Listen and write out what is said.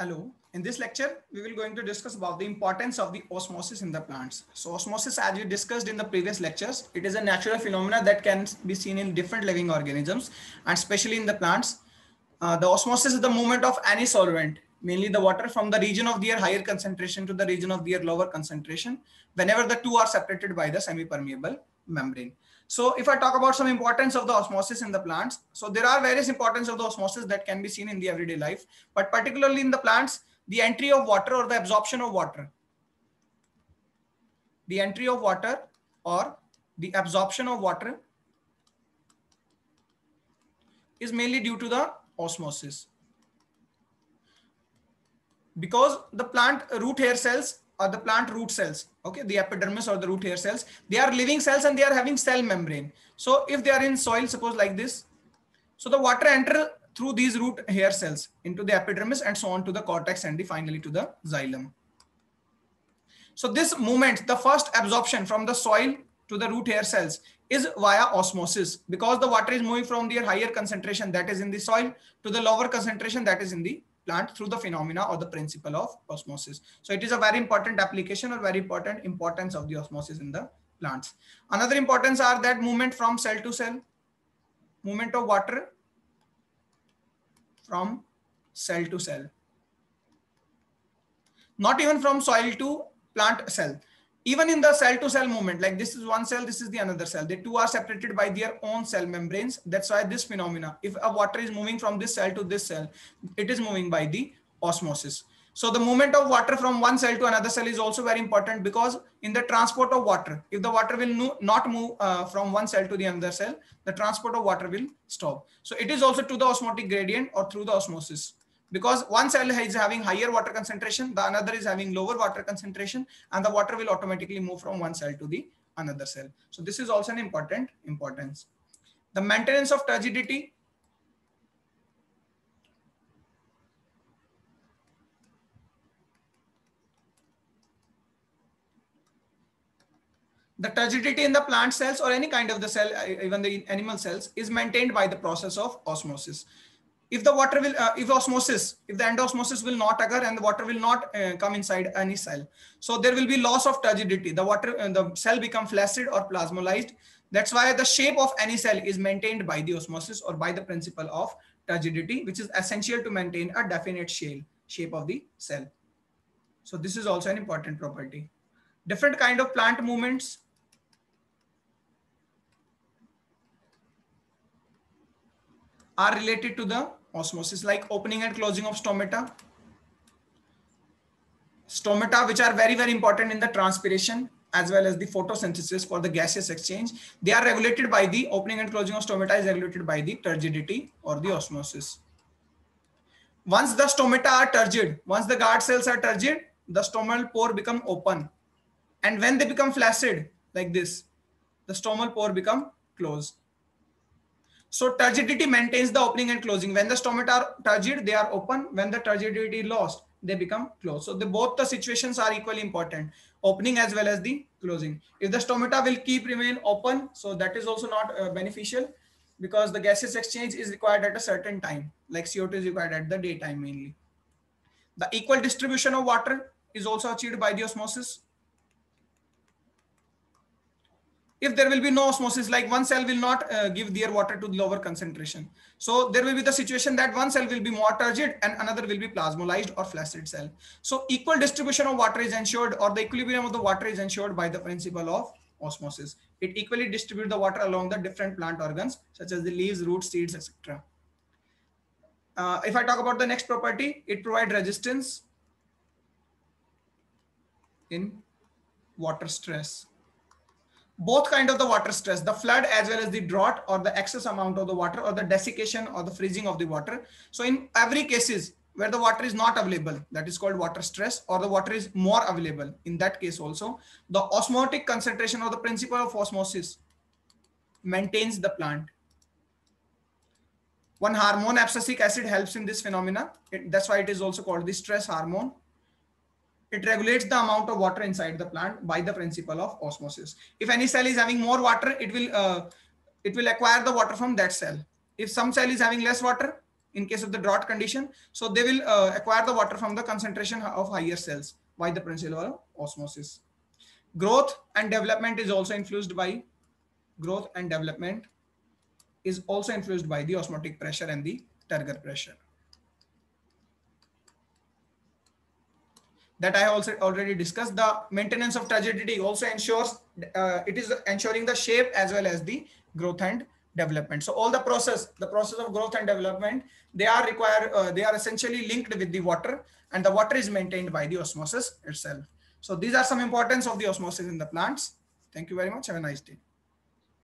Hello. In this lecture, we will going to discuss about the importance of the osmosis in the plants. So osmosis, as we discussed in the previous lectures, it is a natural phenomena that can be seen in different living organisms and especially in the plants. The osmosis is the movement of any solvent, mainly the water, from the region of their higher concentration to the region of their lower concentration, whenever the two are separated by the semi-permeable membrane. So if I talk about some importance of the osmosis in the plants, so there are various importance of the osmosis that can be seen in the everyday life, but particularly in the plants, the entry of water or the absorption of water, the entry of water or the absorption of water is mainly due to the osmosis. Because the plant root hair cells or the plant root cells, okay, the epidermis or the root hair cells, they are living cells and they are having cell membrane. So if they are in soil, suppose like this, so the water enter through these root hair cells into the epidermis and so on to the cortex and finally to the xylem. So this movement, the first absorption from the soil to the root hair cells is via osmosis, because the water is moving from their higher concentration, that is in the soil, to the lower concentration, that is in the plant, through the phenomena or the principle of osmosis. So it is a very important application or very important importance of the osmosis in the plants. Another importance are that movement from cell to cell, movement of water from cell to cell, not even from soil to plant cell. Even in the cell to cell movement, like this is one cell, this is the another cell, the two are separated by their own cell membranes. That's why this phenomena, if a water is moving from this cell to this cell, it is moving by the osmosis. So the movement of water from one cell to another cell is also very important, because in the transport of water, if the water will not move from one cell to the another cell, the transport of water will stop. So it is also to the osmotic gradient or through the osmosis, because one cell is having higher water concentration, the another is having lower water concentration, and the water will automatically move from one cell to the another cell. So this is also an important importance. The maintenance of turgidity. The turgidity in the plant cells or any kind of the cell, even the animal cells, is maintained by the process of osmosis. If the water will, if the endosmosis will not occur and the water will not come inside any cell, so there will be loss of turgidity. The water, the cell become flaccid or plasmolized. That's why the shape of any cell is maintained by the osmosis or by the principle of turgidity, which is essential to maintain a definite shape of the cell. So this is also an important property. Different kind of plant movements. Are related to the osmosis, like opening and closing of stomata. Stomata, which are very, very important in the transpiration as well as the photosynthesis for the gaseous exchange. They are regulated by the opening and closing of stomata is regulated by the turgidity or the osmosis. Once the stomata are turgid, once the guard cells are turgid, the stomal pore become open. And when they become flaccid like this, the stomal pore become closed. So turgidity maintains the opening and closing. When the stomata are turgid, they are open. When the turgidity is lost, they become closed. So both the situations are equally important, opening as well as the closing. If the stomata will keep remain open, so that is also not beneficial, because the gaseous exchange is required at a certain time, like CO2 is required at the daytime mainly. The equal distribution of water is also achieved by the osmosis. If there will be no osmosis, like one cell will not give their water to the lower concentration, so there will be the situation that one cell will be more turgid and another will be plasmolized or flaccid cell. So equal distribution of water is ensured, or the equilibrium of the water is ensured by the principle of osmosis. It equally distributes the water along the different plant organs such as the leaves, roots, seeds, etc. If I talk about the next property, it provides resistance in water stress. Both kind of the water stress, the flood as well as the drought, or the excess amount of the water, or the desiccation or the freezing of the water. So in every cases where the water is not available, that is called water stress, or the water is more available, in that case also the osmotic concentration or the principle of osmosis maintains the plant. One hormone, abscisic acid, helps in this phenomena. That's why it is also called the stress hormone. It regulates the amount of water inside the plant by the principle of osmosis. If any cell is having more water, it will acquire the water from that cell. If some cell is having less water, in case of the drought condition. So they will acquire the water from the concentration of higher cells by the principle of osmosis. Growth and development is also influenced by the osmotic pressure and the turgor pressure. That I also already discussed. The maintenance of turgidity also ensures it is ensuring the shape as well as the growth and development. So all the process of growth and development, they are essentially linked with the water, and the water is maintained by the osmosis itself. So these are some importance of the osmosis in the plants. Thank you very much. Have a nice day.